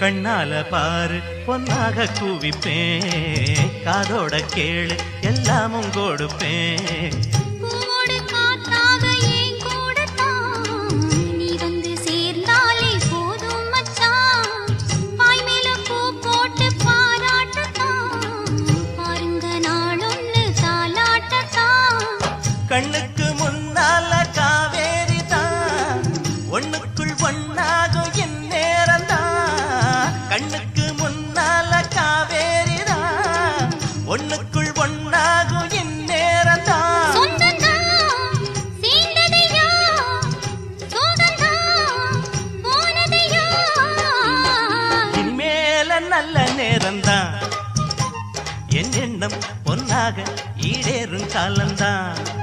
கண்ணால பாரு பொன்னாக கூவிப்பேன் காதோட கேளு எல்லாமும் கொடுப்பேன் கண்ணுக்கு முன்னால காவேரி தான் ஒண்ணுக்குள் ஒண்ணாகும் என் நேரம் தான் கண்ணுக்கு முன்னால காவேரி தான் ஒண்ணுக்குள் ஒண்ணாகும் என் நேரம் தான் இனிமேல நல்ல நேரம் தான் என் எண்ணம் பொன்னாக ஈடேறும் காலம்தான்